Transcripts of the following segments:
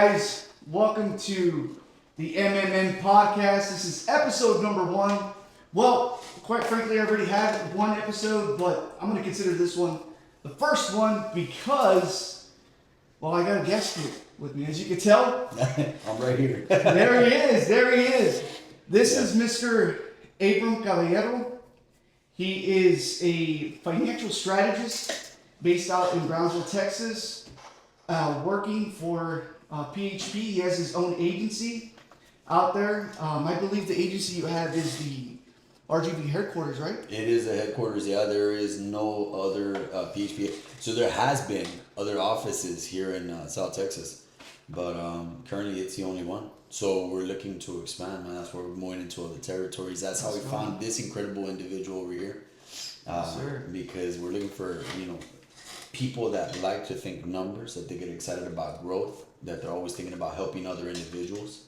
guys? Welcome to the MMM podcast. This is episode number 1. Well, quite frankly, I already had one episode, but I'm going to consider this one the first one because, well, I got a guest here with me. As you can tell, I'm right here. There he is. This is Mr. Abram Caballero. He is a financial strategist based out in Brownsville, Texas, working for PHP. He has his own agency out there. I believe the agency you have is the RGV headquarters, right? It is the headquarters, yeah. There is no other PHP. So there has been other offices here in South Texas, but currently it's the only one. So we're looking to expand, man. That's where we're going into other territories. That's how we found this incredible individual over here. Because we're looking for, people that like to think numbers, that they get excited about growth, that they're always thinking about helping other individuals.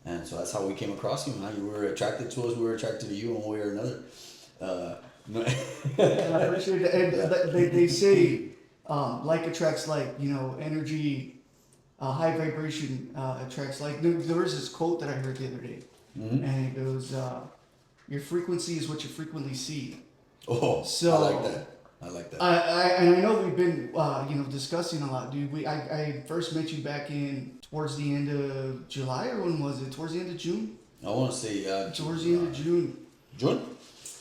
And so that's how we came across you, man. You were attracted to us, we were attracted to you in one way or another. I appreciate it. And they say like attracts like, energy, high vibration attracts like. There was this quote that I heard the other day, and it goes, your frequency is what you frequently see. Oh, so I like that. I know we've been discussing a lot, dude. I first met you back in towards the end of July, or when was it? Towards the end of June. I want to say towards the end of June. June.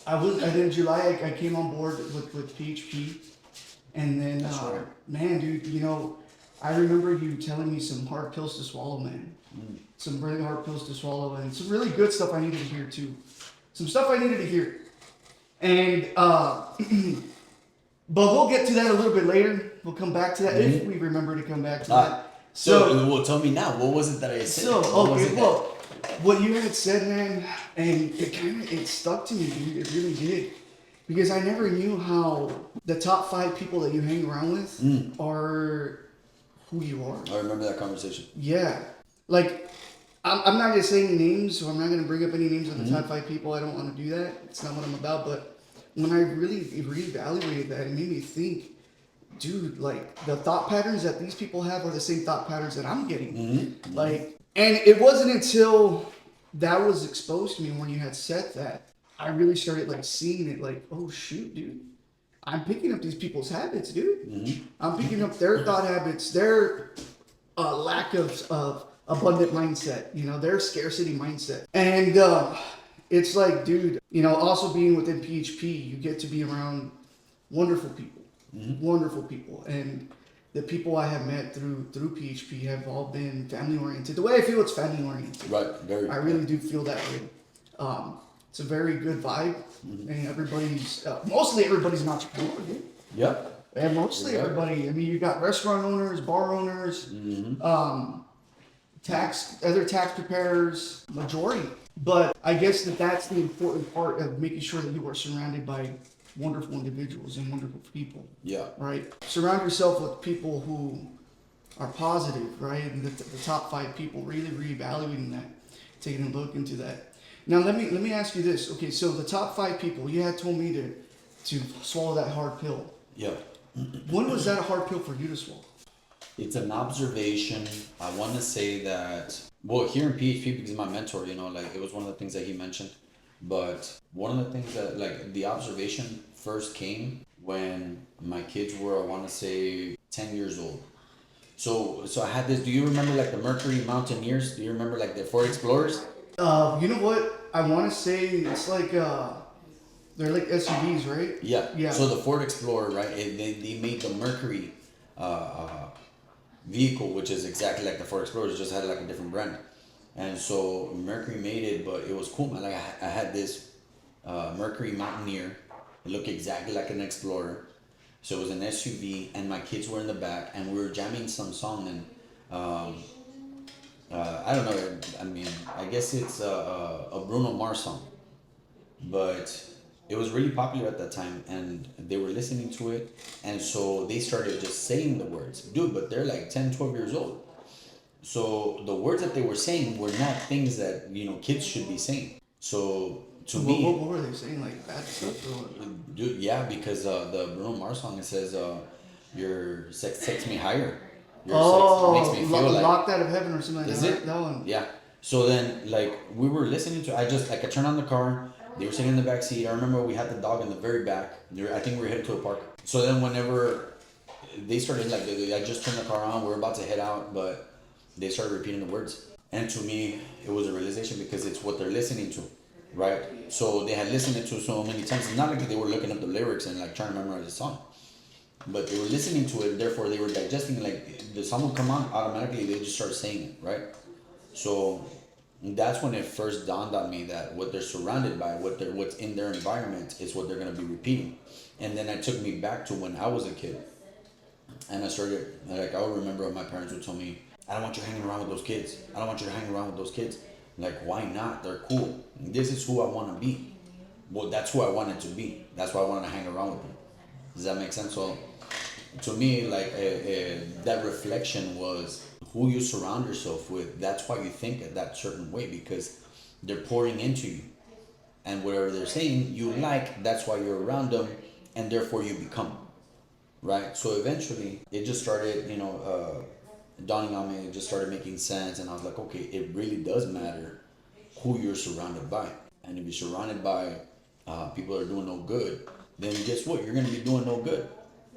And then July I came on board with PHP, and then man, dude, I remember you telling me some hard pills to swallow, man. Some really hard pills to swallow, and some really good stuff I needed to hear too. Some stuff I needed to hear. And, but we'll get to that a little bit later. We'll come back to that if we remember to come back to that. So, tell me now, what was it that I said? What you had said, man, and it stuck to me, dude. It really did. Because I never knew how the top 5 people that you hang around with are who you are. I remember that conversation. Yeah. Like, I'm not going to say any names, so I'm not going to bring up any names of the top 5 people. I don't want to do that. It's not what I'm about. But when I really reevaluated that, it made me think, dude, like, the thought patterns that these people have are the same thought patterns that I'm getting. Like, and it wasn't until that was exposed to me when you had said that, I really started, like, seeing it, like, oh, shoot, dude. I'm picking up these people's habits, dude. I'm picking up their thought habits, their lack of abundant mindset, their scarcity mindset. And it's like, dude, also being within PHP, you get to be around wonderful people, and the people I have met through PHP have all been family oriented. The way I feel, it's family oriented. Right, I really do feel that way. It's a very good vibe, and mostly everybody's an entrepreneur, dude. Yep. And mostly everybody. I mean, you got restaurant owners, bar owners, other tax preparers, majority. But I guess that's the important part of making sure that you are surrounded by wonderful individuals and wonderful people. Yeah. Right? Surround yourself with people who are positive, right? And the top 5 people, really reevaluating that, taking a look into that. Now let me ask you this. Okay, so the top 5 people, you had told me to swallow that hard pill. Yeah. When was that a hard pill for you to swallow? It's an observation. I want to say that, well, here in PHP, because my mentor, it was one of the things that he mentioned. But one of the things that, like, the observation first came when my kids were, I want to say, 10 years old. So I had this, do you remember, like, the Mercury Mountaineers? Do you remember, like, the Ford Explorers? You know what? I want to say it's like, they're like SUVs, right? Yeah. So the Ford Explorer, right? They made the Mercury vehicle, which is exactly like the Ford Explorer, it just had like a different brand. And so Mercury made it, but it was cool, man. Like I had this Mercury Mountaineer. It looked exactly like an Explorer. So it was an SUV, and my kids were in the back, and we were jamming some song, and I don't know. I mean, I guess it's a Bruno Mars song, but it was really popular at that time, and they were listening to it, and so they started just saying the words. Dude, but they're like 10, 12 years old. So the words that they were saying were not things that, kids should be saying. So to me... What were they saying, like bad stuff? Or what? Dude, yeah, because the Bruno Mars song, it says, your sex takes me higher. Makes me feel like Locked Out of Heaven or something like is that. it? That one. Yeah. So then, like, we were listening to. I just like I turned on the car. They were sitting in the back seat. I remember we had the dog in the very back. I think we were headed to a park. So then, whenever they started, like, I just turned the car on. We were about to head out, but they started repeating the words. And to me, it was a realization because it's what they're listening to, right? So they had listened to it so many times. It's not like they were looking up the lyrics and like trying to memorize the song, but they were listening to it. Therefore, they were digesting it. Like the song would come on automatically. They just start saying it, right? So that's when it first dawned on me that what they're surrounded by, what's in their environment, is what they're gonna be repeating. And then it took me back to when I was a kid, and I started like I would remember my parents would tell me, "I don't want you hanging around with those kids. I don't want you to hang around with those kids." Like, why not? They're cool. This is who I want to be. Well, that's who I wanted to be. That's why I wanted to hang around with them. Does that make sense? So, to me, like that reflection was who you surround yourself with. That's why you think that certain way, because they're pouring into you, and whatever they're saying you like. That's why you're around them, and therefore you become. Right. So eventually, it just started, dawning on me. It just started making sense, and I was like, okay, it really does matter who you're surrounded by. And if you're surrounded by people that are doing no good, then guess what? You're going to be doing no good.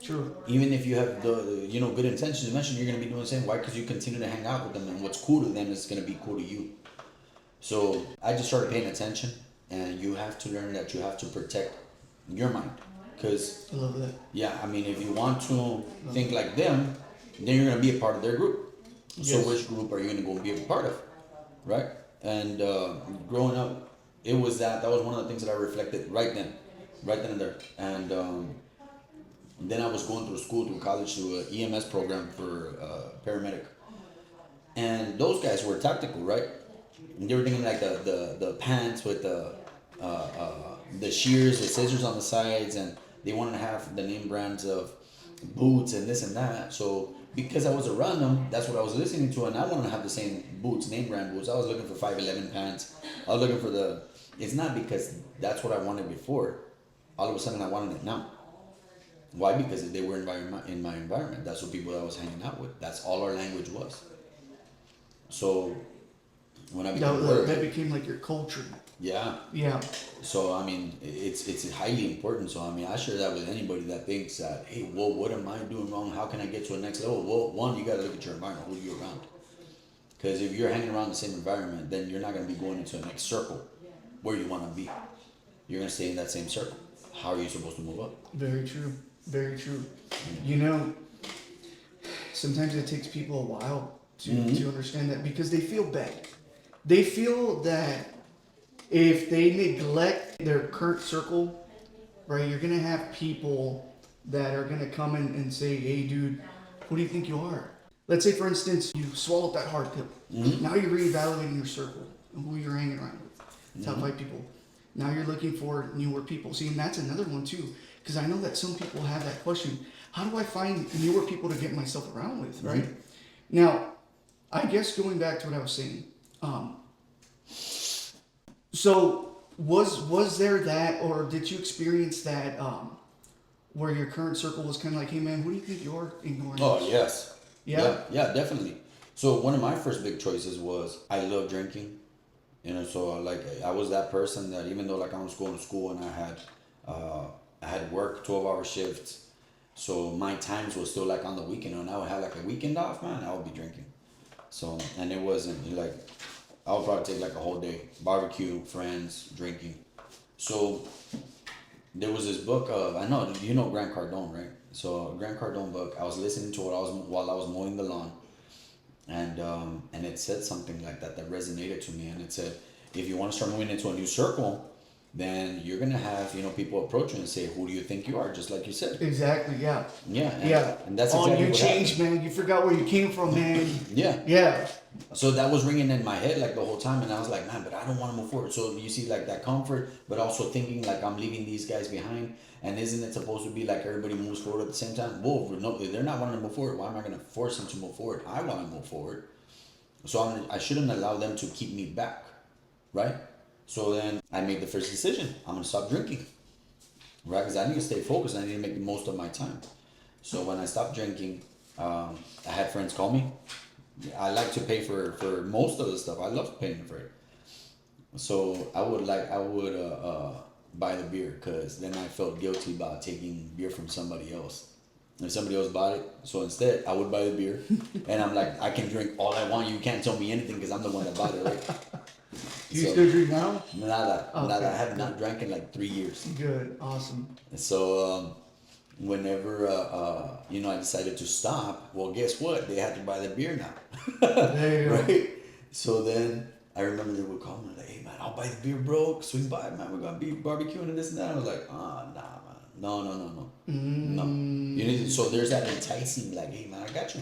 True. Even if you have the good intentions, eventually you're going to be doing the same. Why? Because you continue to hang out with them, and what's cool to them is going to be cool to you. So I just started paying attention, and you have to learn that you have to protect your mind. Because I love that. yeah, I mean, if you want to think like them, then you're going to be a part of their group. So Yes. which group are you going to go and be a part of, right? And growing up, it was that was one of the things that I reflected right then and there. And then I was going through school, through college, through an EMS program for paramedic. And those guys were tactical, right? And they were thinking like the pants with the shears, the scissors on the sides, and they wanted to have the name brands of boots and this and that. So because I was around them, that's what I was listening to, and I wanted to have the same boots, name brand boots. I was looking for 511 pants. I was looking for the. It's not because that's what I wanted before. All of a sudden, I wanted it now. Why? Because they were in my environment. That's what people I was hanging out with. That's all our language was. So when I became aware of That it, became like your culture. yeah. Yeah. So I mean, it's highly important. So I mean, I share that with anybody that thinks that, hey, well, what am I doing wrong? How can I get to the next level? Well, one, you got to look at your environment. Who are you around? Because if you're hanging around the same environment, then you're not going to be going into the next circle where you want to be. You're going to stay in that same circle. How are you supposed to move up? Very true. Very true. You know, sometimes it takes people a while to understand that, because they feel bad. They feel that if they neglect their current circle, right, you're going to have people that are going to come in and say, hey, dude, who do you think you are? Let's say, for instance, you swallowed that hard pill. Now you're reevaluating your circle and who you're hanging around with. Top 5 people. Now you're looking for newer people. See, and that's another one too, because I know that some people have that question. How do I find newer people to get myself around with, right? Now, I guess going back to what I was saying, so was there that, or did you experience that, where your current circle was kind of like, hey man, who do you think you're ignoring? Oh, yes. Yeah? Yeah, definitely. So one of my first big choices was I love drinking. So like I was that person that even though like I was going to school and I had work 12-hour shifts, so my times was still like on the weekend, and I would have like a weekend off, man, I would be drinking. So, and it wasn't like, I would probably take like a whole day, barbecue, friends, drinking. So there was this book of, I know, you know Grant Cardone, right? So Grant Cardone book, I was listening to it while I was mowing the lawn. And it said something like that resonated to me, and it said, if you want to start moving into a new circle, then you're gonna have people approach you and say, who do you think you are, just like you said. Exactly, yeah. Yeah. And that's exactly you what changed, happened. man. You forgot where you came from, man. Yeah. So that was ringing in my head like the whole time, and I was like, man, but I don't want to move forward. So you see, like that comfort, but also thinking like I'm leaving these guys behind, and isn't it supposed to be like everybody moves forward at the same time? Well, no, if they're not wanting to move forward, why am I going to force them to move forward? I want to move forward. So I shouldn't allow them to keep me back, right? So then I made the first decision. I'm going to stop drinking, right? Because I need to stay focused. I need to make the most of my time. So when I stopped drinking, I had friends call me. I like to pay for most of the stuff. I love paying for it. So I would buy the beer because then I felt guilty about taking beer from somebody else. If somebody else bought it, so instead I would buy the beer, and I'm like, I can drink all I want. You can't tell me anything because I'm the one that bought it, right? Do you still drink now? Nada, Okay. nada. I have not drank in like 3 years. Good, awesome. So whenever I decided to stop, well, guess what? They had to buy the beer now, There you go. right? So then I remember they would call me like, "Hey man, I'll buy the beer, bro. Swing by, man. We're gonna be barbecuing and this and that." I was like, "Ah, nah, man. No. No. You need to, so there's that enticing, like, hey man, I got you.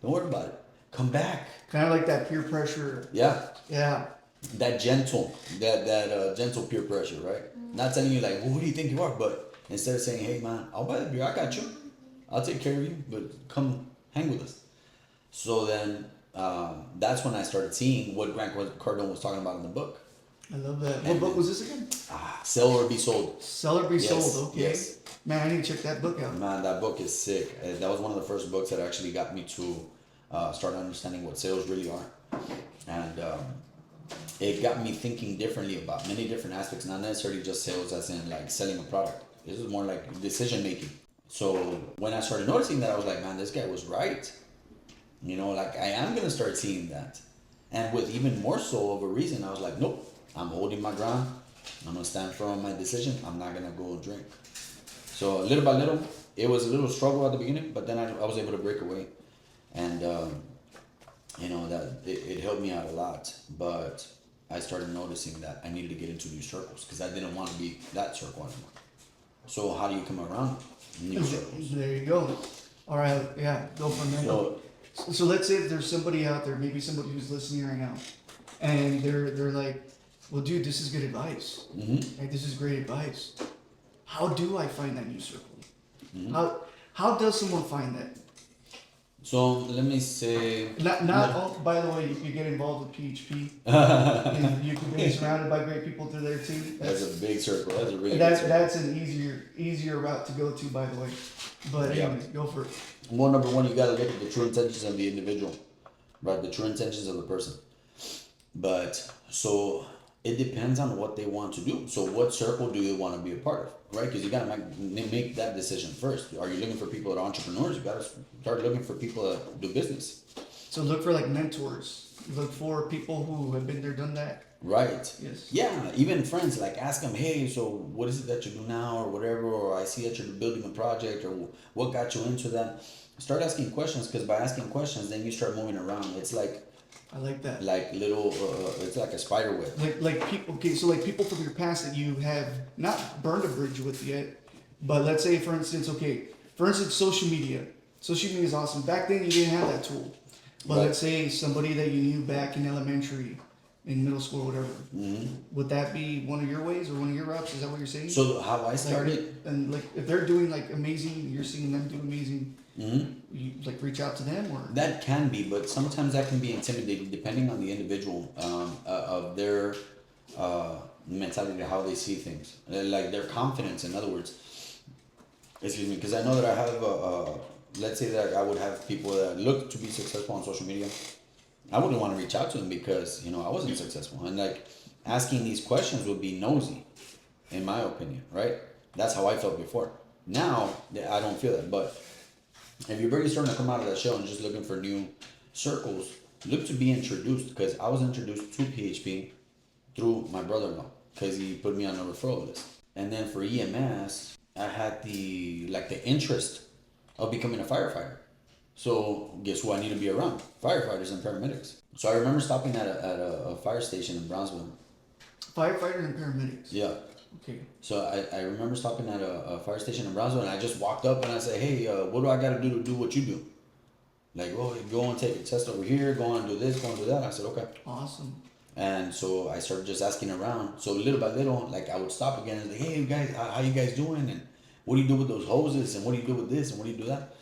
Don't worry about it. Come back." Kind of like that peer pressure. Yeah. Yeah. That gentle peer pressure, right? Not telling you like, well, who do you think you are? But instead of saying, hey man, I'll buy the beer, I got you. I'll take care of you, but come hang with us. So then that's when I started seeing what Grant Cardone was talking about in the book. I love that. What book was this again? Sell or Be Sold. Sell or Be Sold, okay. Yes. Man, I need to check that book out. Man, that book is sick. That was one of the first books that actually got me to start understanding what sales really are. And it got me thinking differently about many different aspects, not necessarily just sales as in like selling a product. This is more like decision making. So when I started noticing that, I was like, man, this guy was right. Like I am going to start seeing that. And with even more so of a reason, I was like, nope, I'm holding my ground. I'm going to stand firm on my decision. I'm not going to go drink. So little by little, it was a little struggle at the beginning, but then I was able to break away. And, that it helped me out a lot. But I started noticing that I needed to get into new circles because I didn't want to be that circle anymore. So how do you come around new circles? There you go. All right, yeah, go from there. So let's say if there's somebody out there, maybe somebody who's listening right now, and they're like, well, dude, this is good advice. Mm-hmm. Like, this is great advice. How do I find that new circle? Mm-hmm. How does someone find that? So let me say. By the way, you can get involved with PHP. And you can be surrounded by great people through there too. That's a big circle. That's a really big circle. That's an easier route to go to, by the way. But anyways, go for it. Well, number one, you gotta look at the true intentions of the individual, right? The true intentions of the person. But so it depends on what they want to do. So what circle do you want to be a part of, right? Because you gotta make that decision first. Are you looking for people that are entrepreneurs? You gotta start looking for people that do business. So look for like mentors. Look for people who have been there, done that. Right. Yes. Yeah, even friends, like ask them, hey, so what is it that you do now or whatever, or I see that you're building a project, or what got you into that? Start asking questions, because by asking questions, then you start moving around. It's like, I like that. like little, it's like a spider web. Like people. Okay, so like people from your past that you have not burned a bridge with yet, but let's say for instance, social media. Social media is awesome. Back then you didn't have that tool, but Right. let's say somebody that you knew back in elementary, in middle school, whatever. Mm-hmm. Would that be one of your ways or one of your routes? Is that what you're saying? So how I started, And like if they're doing like amazing, you're seeing them do amazing. mm-hmm. You like reach out to them or that can be, but sometimes that can be intimidating depending on the individual, of their mentality, how they see things, like their confidence. In other words, excuse me, because I know that I have, let's say that I would have people that look to be successful on social media. I wouldn't want to reach out to them because I wasn't successful, and like asking these questions would be nosy, in my opinion, right? That's how I felt before. Now I don't feel that, but if you're really starting to come out of that shell and just looking for new circles, look to be introduced, because I was introduced to PHP through my brother-in-law because he put me on a referral list. And then for EMS, I had the interest of becoming a firefighter. So guess who I need to be around? Firefighters and paramedics. So I remember stopping at a fire station in Brownsville. firefighters and paramedics. Yeah. Okay. So I remember stopping at a fire station in Brownsville, and I just walked up and I said, hey, what do I got to do what you do? Like, oh, go and take a test over here, go and do this, go and do that. I said, okay. Awesome. And so I started just asking around. So little by little, like I would stop again and say, hey, guys, how you guys doing? And what do you do with those hoses? And what do you do with this? And what do you do that?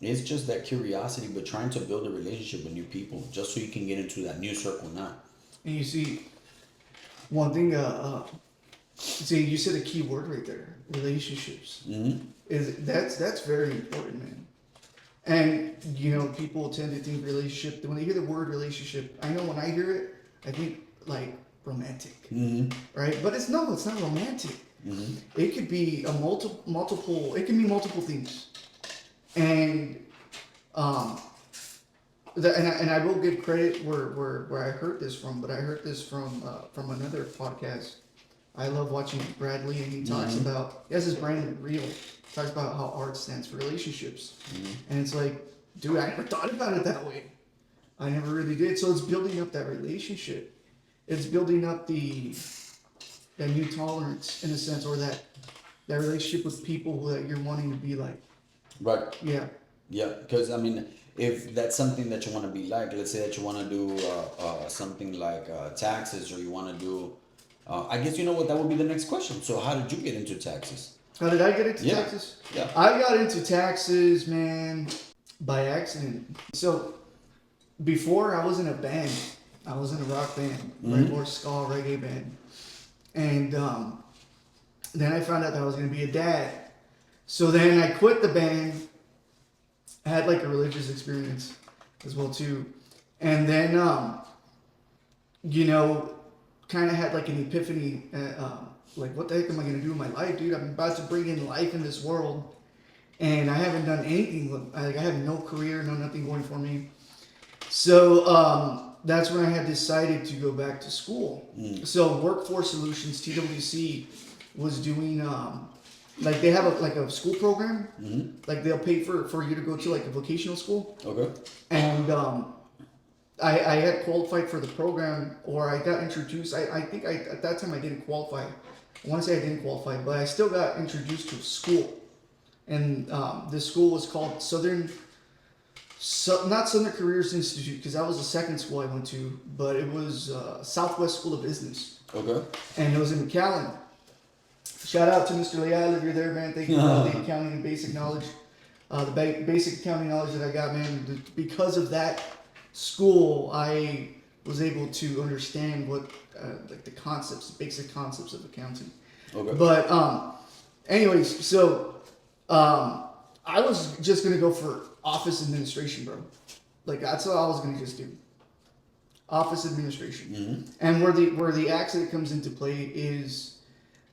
It's just that curiosity, but trying to build a relationship with new people just so you can get into that new circle now. And you see, one thing, see, you said a key word right there, relationships. Mm-hmm. That's very important, man. And people tend to think relationship. When they hear the word relationship, I know when I hear it, I think like romantic, right? But it's not romantic. It could be multiple. It can be multiple things, and and I will give credit where I heard this from, but I heard this from another podcast. I love watching Bradley, and he talks about, he has his brand Real, talks about how art stands for relationships, and it's like, dude, I never thought about it that way. I never really did. So it's building up that relationship. It's building up that new tolerance in a sense, or that relationship with people that you're wanting to be like. Right. Yeah. Yeah, because I mean, if that's something that you want to be like, let's say that you want to do something like taxes, or you want to do, I guess you know what, that would be the next question. So how did you get into taxes? How did I get into taxes? Yeah. I got into taxes, man, by accident. So before, I was in a band. I was in a rock band, right, or ska reggae band, and then I found out that I was going to be a dad. So then I quit the band. I had like a religious experience as well too, and then kind of had like an epiphany. Like, what the heck am I gonna do in my life, dude? I'm about to bring in life in this world, and I haven't done anything. Like, I have no career, no nothing going for me. So that's when I had decided to go back to school. So Workforce Solutions, TWC, was doing like, they have a school program. Like, they'll pay for you to go to like a vocational school. Okay. And I had qualified for the program, or I got introduced. I think at that time I didn't qualify. I want to say I didn't qualify, but I still got introduced to school. And this school was called not Southern Careers Institute, because that was the second school I went to, but it was Southwest School of Business. Okay. And it was in McAllen. Shout out to Mr. Leal if you're there, man. Thank you for all the accounting and basic knowledge. The basic accounting knowledge that I got, man. Because of that school, I was able to understand what like the basic concepts of accounting. Okay. But anyways, so I was just gonna go for office administration, bro. Like, that's what I was gonna just do. Office administration. And where the accident comes into play is,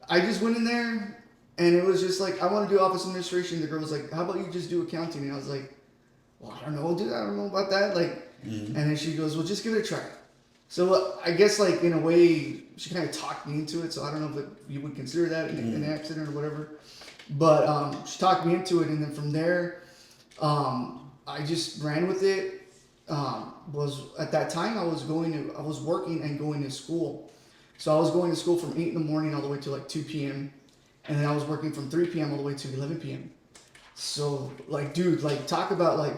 I just went in there, and it was just like, I want to do office administration. The girl was like, how about you just do accounting? And I was like, well, I don't know, dude. I don't know about that. Like, and then she goes, well, just give it a try. So I guess, like, in a way, she kind of talked me into it. So I don't know if you would consider that an accident or whatever. But she talked me into it, and then from there, I just ran with it. Was at that time I was working and going to school. So I was going to school from 8 in the morning all the way to like 2 p.m. And then I was working from 3 p.m. all the way to 11 p.m. So, like, dude, like, talk about, like,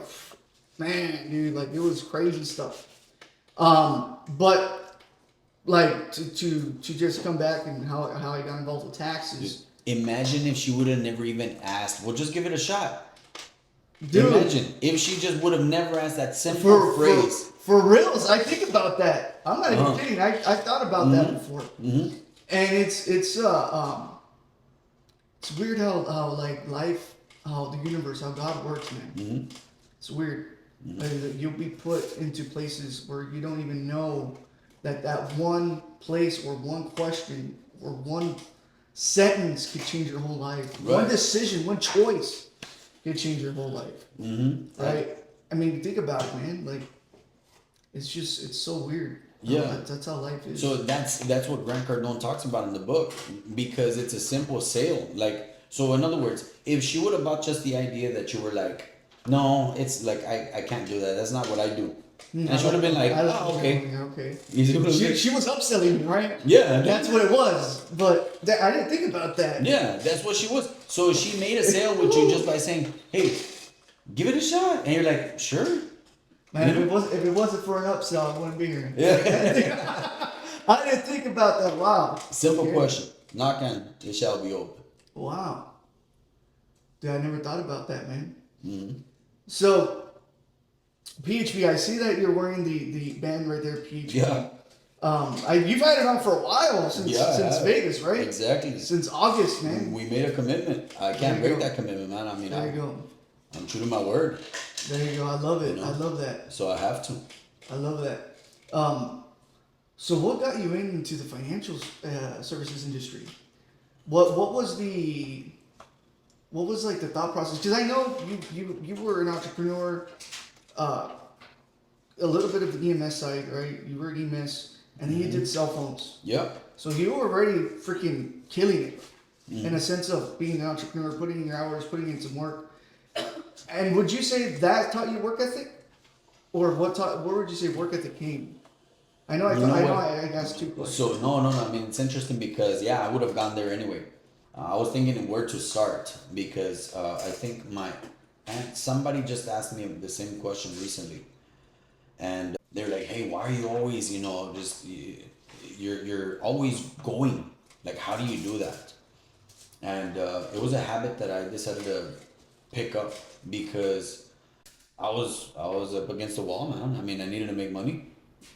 man, dude, like, it was crazy stuff. But, like, to just come back and how I got involved with taxes. Imagine if she would have never even asked, well, just give it a shot. Dude, imagine if she just would have never asked that simple phrase. For reals, I think about that. I'm not even kidding. I thought about that before. And it's weird how like life, how the universe, how God works, man. It's weird. You'll be put into places where you don't even know that one place or one question or one sentence could change your whole life. Right. One decision, one choice could change your whole life. Right? I mean, think about it, man. Like, it's so weird. Yeah. That's how life is. So that's what Grant Cardone talks about in the book, because it's a simple sale. Like, so in other words, if she would have bought just the idea that you were like, no, it's like, I can't do that. That's not what I do. And she would have been like, oh, okay. Okay. She was upselling me, right? Yeah. That's what it was. But I didn't think about that. Yeah, that's what she was. So she made a sale with you just by saying, hey, give it a shot. And you're like, sure. Man, if it wasn't for an upsell, I wouldn't be here. Yeah. I didn't think about that. Wow. Simple question. Knock on, it shall be open. Wow. Dude, I never thought about that, man. So, PHP, I see that you're wearing the band right there, PHP. Yeah. You've had it on for a while, since Vegas, right? Exactly. Since August, man. We made a commitment. I can't break that commitment, man. I mean, there you go. I'm true to my word. There you go. I love it. You know? I love that. So I have to. I love that. So what got you into the financial services industry? What was like the thought process? Because I know you were an entrepreneur, uh, a little bit of the EMS side, right? You were EMS, and then you did cell phones. Yep. So you were already freaking killing it, in a sense of being an entrepreneur, putting in your hours, putting in some work. And would you say that taught you work ethic, or where would you say work ethic came? I know I asked two questions. So no. I mean, it's interesting because I would have gone there anyway. I was thinking where to start because I think somebody just asked me the same question recently, and they're like, "Hey, why are you always, you're always going? Like, how do you do that?" And it was a habit that I decided to pick up because I was up against the wall, man. I mean, I needed to make money.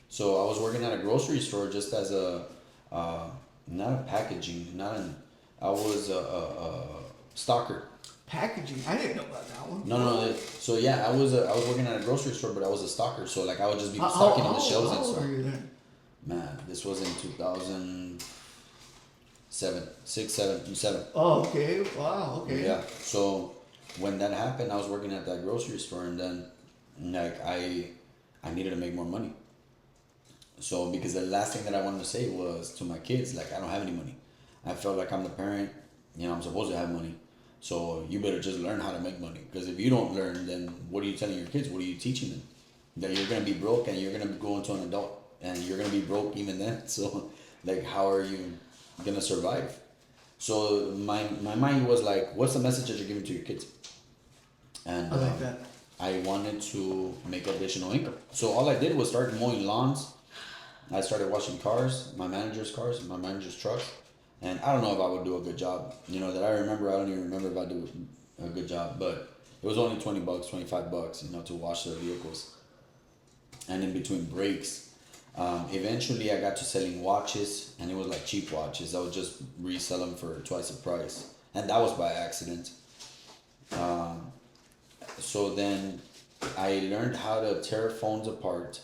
So I was working at a grocery store just as not a packaging, I was a stocker. Packaging, I didn't know about that one. No. So I was working at a grocery store, but I was a stocker. So like I would just be stocking on the shelves and How old stuff. were you then? Man, this was in 2007. Oh, okay. Wow. Okay. Yeah. So when that happened, I was working at that grocery store, and then like I needed to make more money. So because the last thing that I wanted to say was to my kids, like, I don't have any money. I felt like I'm the parent, I'm supposed to have money. So you better just learn how to make money. Because if you don't learn, then what are you telling your kids? What are you teaching them? That you're going to be broke and you're going to go into an adult and you're going to be broke even then. So like, how are you going to survive? So my mind was like, what's the message that you're giving to your kids? And I like that. I wanted to make additional income. So all I did was start mowing lawns. I started washing cars, my manager's trucks. And I don't know if I would do a good job. That I remember, I don't even remember if I do a good job. But it was only $20, $25, to wash their vehicles. And in between breaks, eventually I got to selling watches. And it was like cheap watches. I would just resell them for twice the price. And that was by accident. So then I learned how to tear phones apart.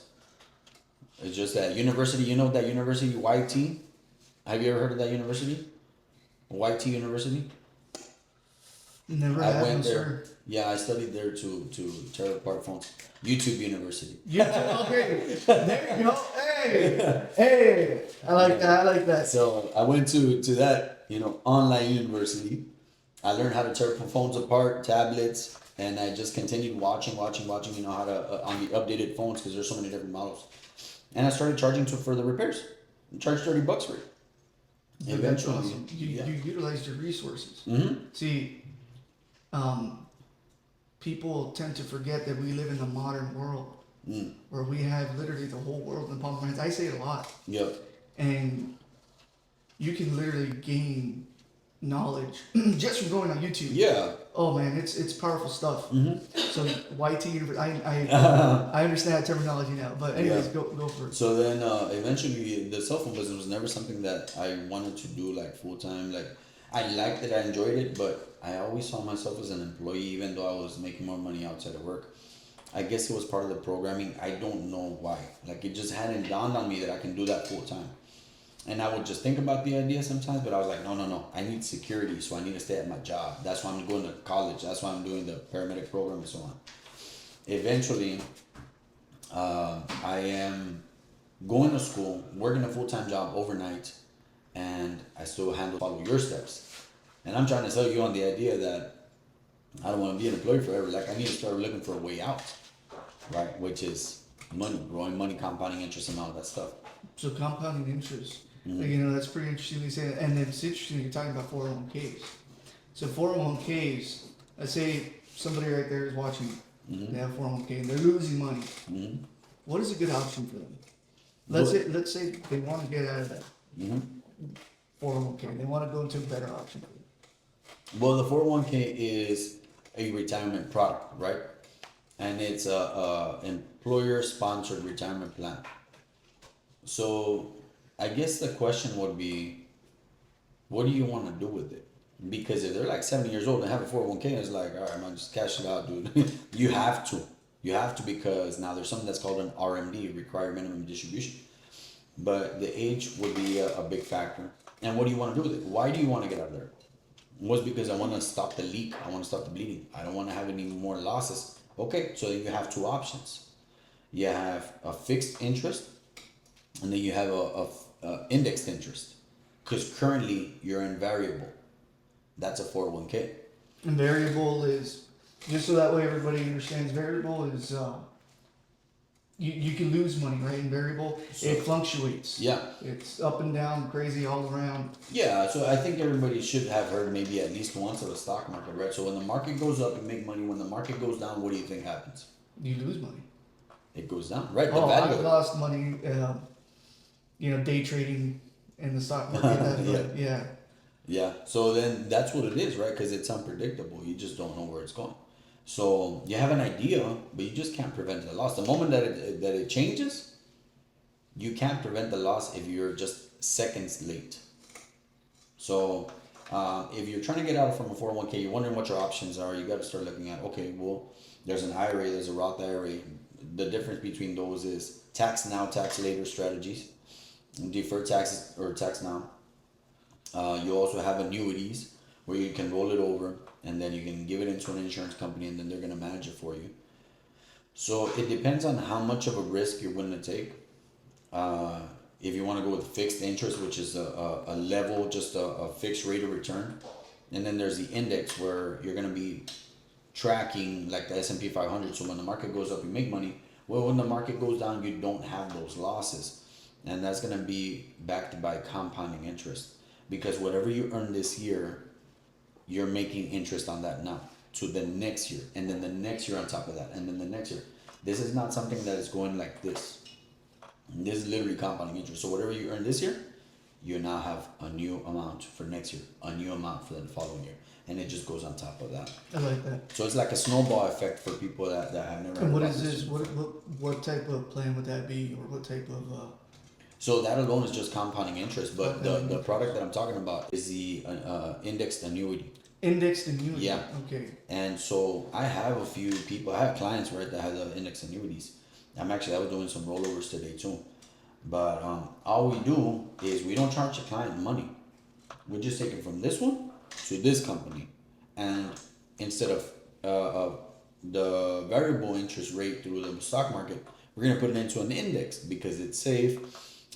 It's just that university, that university, YT? Have you ever heard of that university? YT University? Never I had went one, there. sir. Yeah, I studied there to tear apart phones. YouTube University. Okay. There you go. Hey. I like that. So I went to that, online university. I learned how to tear phones apart, tablets, and I just continued watching, how to, on the updated phones, because there's so many different models. And I started charging for the repairs. I charged $30 for it. That's awesome. You utilized your resources. Mm-hmm. See, people tend to forget that we live in the modern world where we have literally the whole world in the palm of our hands. I say it a lot. Yep. And you can literally gain knowledge just from going on YouTube. Yeah. Oh man, it's powerful stuff. Mm-hmm. So YT University, I understand that terminology now. But anyways, go for it. So then eventually the cell phone business was never something that I wanted to do like full time. Like I liked it, I enjoyed it, but I always saw myself as an employee, even though I was making more money outside of work. I guess it was part of the programming. I don't know why. Like it just hadn't dawned on me that I can do that full time. And I would just think about the idea sometimes, but I was like, no. I need security, so I need to stay at my job. That's why I'm going to college. That's why I'm doing the paramedic program and so on. Eventually, I am going to school, working a full-time job overnight, and I still follow your steps. And I'm trying to sell you on the idea that I don't want to be an employee forever. Like I need to start looking for a way out, right? Which is money, growing money, compounding interest, and all that stuff. So compounding interest. Mm-hmm. That's pretty interesting to say. And it's interesting you're talking about 401ks. So 401ks, let's say somebody right there is watching, they have 401k and they're losing money. Mm-hmm. What is a good option for them? Let's say they want to get out of that 401k. They want to go into a better option for them. Well, the 401k is a retirement product, right? And it's a employer-sponsored retirement plan. So I guess the question would be, what do you want to do with it? Because if they're like 70 years old and have a 401k, it's like, all right, man, just cash it out, dude. You have to. You have to, because now there's something that's called an RMD, required minimum distribution. But the age would be a big factor. And what do you want to do with it? Why do you want to get out of there? Was because I want to stop the leak. I want to stop the bleeding. I don't want to have any more losses. Okay, so then you have two options. You have a fixed interest, and then you have a indexed interest. Because currently you're in variable. That's a 401k. And variable is, just so that way everybody understands, variable is you can lose money, right? In variable, it fluctuates. Yeah. It's up and down, crazy all around. Yeah, so I think everybody should have heard maybe at least once of the stock market, right? So when the market goes up, you make money. When the market goes down, what do you think happens? You lose money. It goes down, right? The Oh, value I've of it. lost money, day trading in the stock market. Yeah. Yeah, so then that's what it is, right? Because it's unpredictable. You just don't know where it's going. So you have an idea, but you just can't prevent the loss. The moment that it changes, you can't prevent the loss if you're just seconds late. So if you're trying to get out from a 401k, you're wondering what your options are, you got to start looking at, okay, well, there's an IRA, there's a Roth IRA. The difference between those is tax now, tax later strategies, deferred taxes or tax now. You also have annuities where you can roll it over and then you can give it into an insurance company and then they're going to manage it for you. So it depends on how much of a risk you're willing to take. If you want to go with fixed interest, which is a level, just a fixed rate of return. And then there's the index where you're going to be tracking like the S&P 500. So when the market goes up, you make money. Well, when the market goes down, you don't have those losses. And that's going to be backed by compounding interest. Because whatever you earn this year, you're making interest on that now to the next year, and then the next year on top of that, and then the next year. This is not something that is going like this. This is literally compounding interest. So whatever you earn this year, you now have a new amount for next year, a new amount for the following year, and it just goes on top of that. I like that. So it's like a snowball effect for people that have never. And what is this? What type of plan would that be, or what type of? So that alone is just compounding interest, but the product that I'm talking about is the indexed annuity. Indexed annuity. Yeah. Okay. And so I have a few people, I have clients, right, that have the indexed annuities. I was doing some rollovers today too. But all we do is we don't charge the client money. We just take it from this one to this company. And instead of the variable interest rate through the stock market, we're going to put it into an index because it's safe.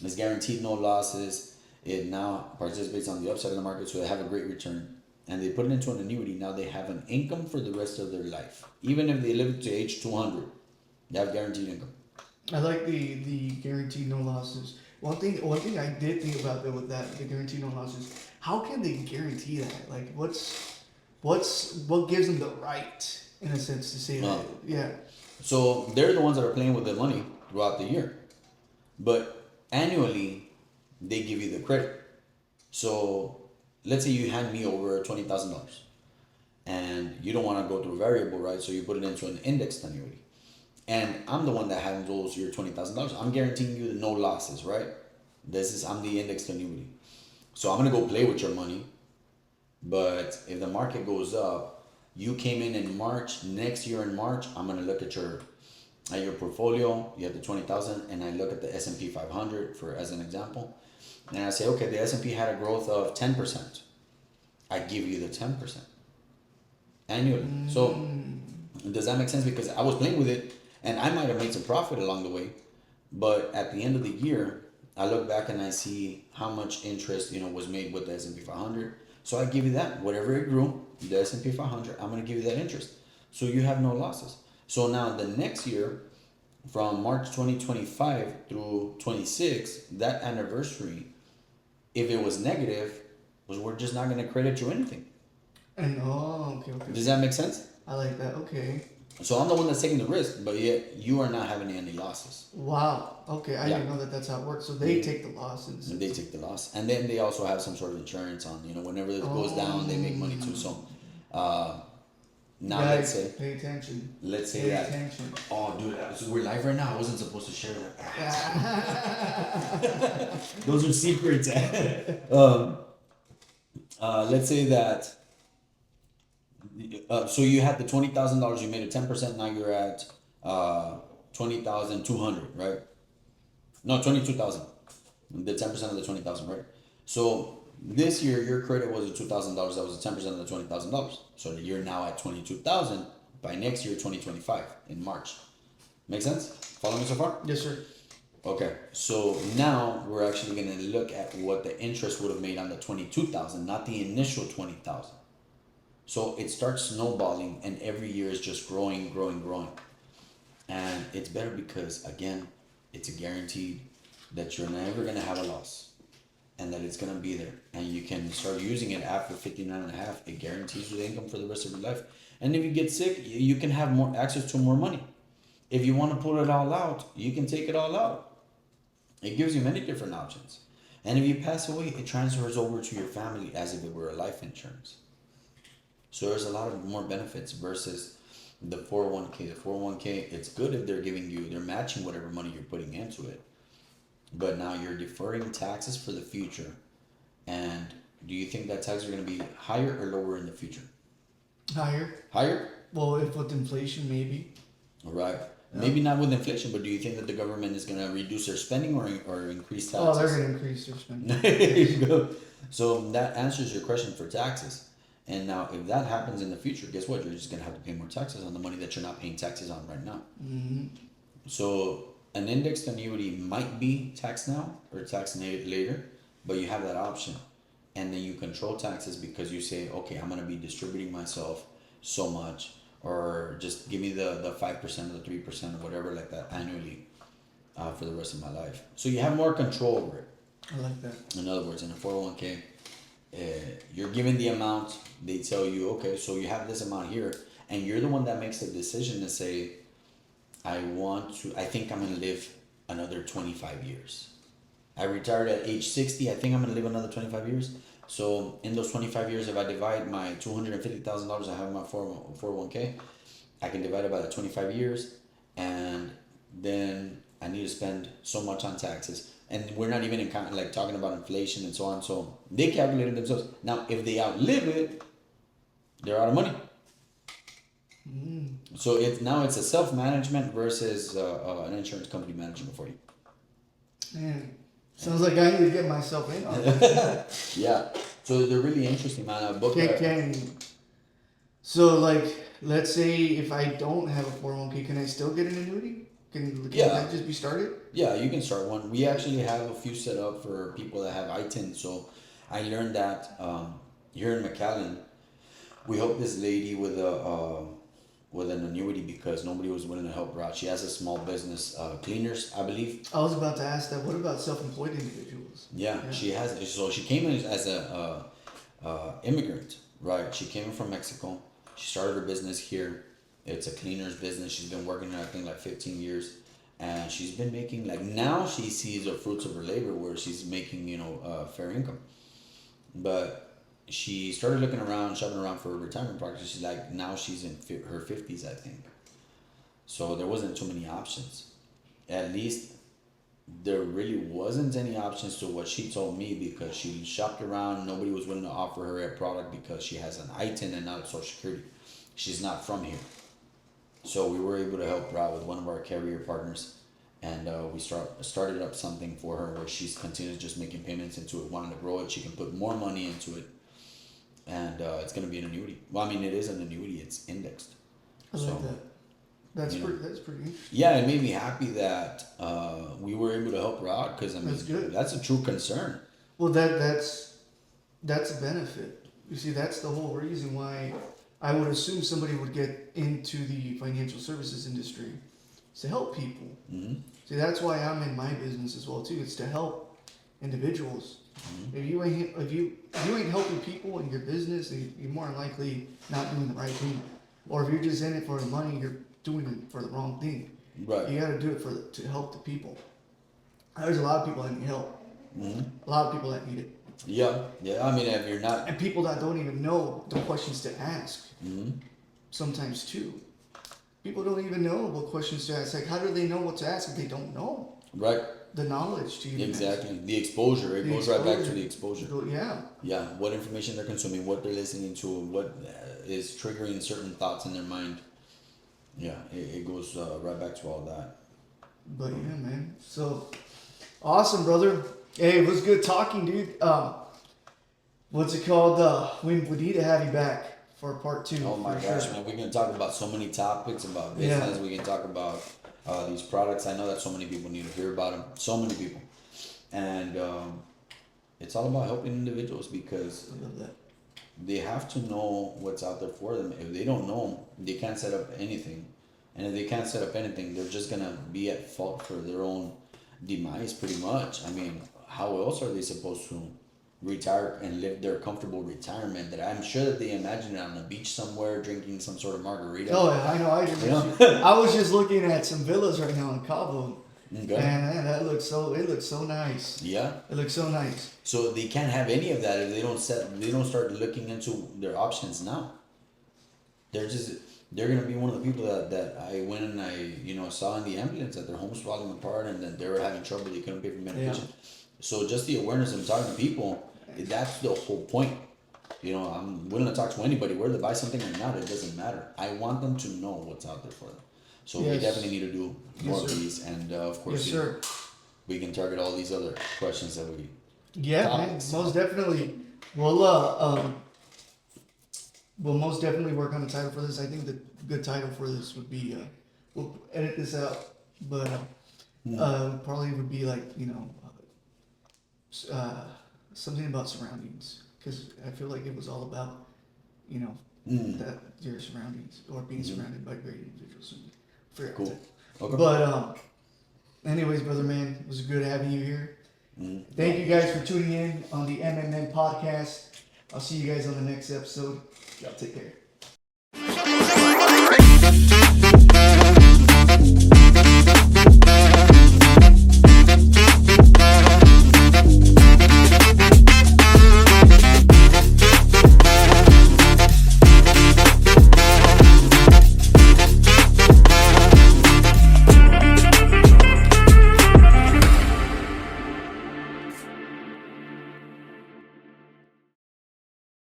It's guaranteed no losses. It now participates on the upside of the market, so they have a great return. And they put it into an annuity. Now they have an income for the rest of their life. Even if they live to age 200, they have guaranteed income. I like the guaranteed no losses. One thing I did think about though with that, the guaranteed no losses, how can they guarantee that? Like what gives them the right, in a sense, to say that? Yeah. So they're the ones that are playing with the money throughout the year. But annually, they give you the credit. So let's say you hand me over $20,000 and you don't want to go through variable, right? So you put it into an indexed annuity. And I'm the one that handles your $20,000. I'm guaranteeing you no losses, right? I'm the indexed annuity. So I'm going to go play with your money. But if the market goes up, you came in March, next year in March, I'm going to look at your portfolio. You have the 20,000, and I look at the S&P 500 as an example. And I say, okay, the S&P had a growth of 10%. I give you the 10% annually. So does that make sense? Because I was playing with it, and I might have made some profit along the way, but at the end of the year, I look back and I see how much interest was made with the S&P 500. So I give you that. Whatever it grew, the S&P 500, I'm going to give you that interest. So you have no losses. So now the next year, from March 2025 through 26, that anniversary, if it was negative, we're just not going to credit you anything. And okay. Does that make sense? I like that. Okay. So I'm the one that's taking the risk, but yet you are not having any losses. Wow. Okay, I didn't know that's how it works. So they take the losses. And they take the loss, and then they also have some sort of insurance on. Whenever it goes down, they make money too. So now Guys, let's say. pay attention. Let's say Pay that. attention. Oh, dude, so we're live right now. I wasn't supposed to share that. Those are secrets. Let's say that. So you had the $20,000. You made it 10%. Now you're at $20,200, right? No, 22,000. The 10% of the 20,000, right? So this year your credit was a $2,000. That was a 10% of the $20,000. So you're now at 22,000 by next year, 2025 in March. Make sense? Follow me so far? Yes, sir. Okay, so now we're actually going to look at what the interest would have made on the 22,000, not the initial 20,000. So it starts snowballing, and every year is just growing, growing, growing. And it's better because, again, it's a guaranteed that you're never going to have a loss and that it's going to be there. And you can start using it after 59 and a half. It guarantees you the income for the rest of your life. And if you get sick, you can have more access to more money. If you want to pull it all out, you can take it all out. It gives you many different options. And if you pass away, it transfers over to your family as if it were a life insurance. So there's a lot of more benefits versus the 401k. The 401k, it's good if they're matching whatever money you're putting into it. But now you're deferring taxes for the future. And do you think that taxes are going to be higher or lower in the future? Higher. Higher? Well, if with inflation, maybe. All right. Yeah. Maybe not with inflation, but do you think that the government is going to reduce their spending or increase taxes? Oh, they're going to increase their spending. There you go. So that answers your question for taxes. And now, if that happens in the future, guess what? You're just going to have to pay more taxes on the money that you're not paying taxes on right now. Mm-hmm. So an indexed annuity might be taxed now or taxed later, but you have that option. And then you control taxes because you say, okay, I'm going to be distributing myself so much, or just give me the 5% or the 3% or whatever like that annually for the rest of my life. So you have more control over it. I like that. In other words, in a 401k, you're given the amount. They tell you, okay, so you have this amount here, and you're the one that makes the decision to say, I think I'm going to live another 25 years. I retired at age 60. I think I'm going to live another 25 years. So in those 25 years, if I divide my $250,000 I have in my 401k, I can divide it by the 25 years, and then I need to spend so much on taxes. And we're not even talking about inflation and so on. So they calculate it themselves. Now, if they outlive it, they're out of money. Mm. So it's a self-management versus an insurance company managing it for you. Man, sounds like I need to get myself in on this. Yeah. So they're really interesting, man. So, let's say if I don't have a 401k, can I still get an annuity? Can that just be started? Yeah, you can start one. We actually have a few set up for people that have ITIN. So I learned that here in McAllen, we helped this lady with an annuity because nobody was willing to help her out. She has a small business, cleaners, I believe. I was about to ask that. What about self-employed individuals? Yeah, she has. So she came in as a immigrant, right? She came in from Mexico. She started her business here. It's a cleaner's business. She's been working there, I think, 15 years. And she's been making, now she sees the fruits of her labor where she's making, fair income. But she started looking around, shopping around for a retirement practice. She's now she's in her 50s, I think. So there wasn't too many options. At least there really wasn't any options to what she told me because she shopped around. Nobody was willing to offer her a product because she has an ITIN and not a Social Security. She's not from here. So we were able to help her out with one of our carrier partners, and we started up something for her where she's continues just making payments into it, wanting to grow it. She can put more money into it, and it's going to be an annuity. Well, I mean, it is an annuity. It's indexed. I like that. That's pretty interesting. Yeah, it made me happy that we were able to help her out because That's good. That's a true concern. Well, that's a benefit. You see, that's the whole reason why I would assume somebody would get into the financial services industry, is to help people. Mm-hmm. See, that's why I'm in my business as well too. It's to help individuals. Mm-hmm. If you ain't helping people in your business, then you're more than likely not doing the right thing. Or if you're just in it for the money, you're doing it for the wrong thing. Right. You got to do it to help the people. There's a lot of people that need help. Mm-hmm. A lot of people that need it. Yeah. I mean, if you're not, and people that don't even know the questions to ask. Mm-hmm. Sometimes too. People don't even know what questions to ask. How do they know what to ask if they don't know? Right. The knowledge to even exactly ask. The exposure. It goes right back to the exposure. Yeah. Yeah. What information they're consuming, what they're listening to, what is triggering certain thoughts in their mind. Yeah, it goes right back to all that. But yeah, man. So awesome, brother. Hey, it was good talking, dude. What's it called? We need to have you back for part 2. Oh my for gosh, sure. man, we can talk about so many topics about business. We can talk about these products. I know that so many people need to hear about them. So many people, and it's all about helping individuals because I love that. they have to know what's out there for them. If they don't know, they can't set up anything, and if they can't set up anything, they're just gonna be at fault for their own demise, pretty much. I mean, how else are they supposed to retire and live their comfortable retirement that I'm sure that they imagine it on the beach somewhere drinking some sort of margarita? Oh, yeah, I know. You know? I was just looking at some villas right now in Cabo. Okay. And man, it looks so nice. Yeah. It looks so nice. So they can't have any of that if they don't start looking into their options now. They're gonna be one of the people that I went and I saw in the ambulance that their homes falling apart and that they were having trouble, they couldn't pay for medication. Yeah. So just the awareness of talking to people, that's the whole point. I'm willing to talk to anybody, whether they buy something or not, it doesn't matter. I want them to know what's out there for them. So we Yes. definitely need to do more of sir. these, and of course, Yes, sir. we can target all these other questions that we. Yeah, man, Topics. most definitely. We'll most definitely work on the title for this. I think the good title for this would be, we'll edit this out, but probably would be like, something about surroundings. Because I feel like it was all about, that your surroundings or being surrounded by great individuals. Fair. Cool. Okay. But anyways, brother man, it was good having you here. Thank you guys for tuning in on the MMN podcast. I'll see you guys on the next episode. Y'all take care.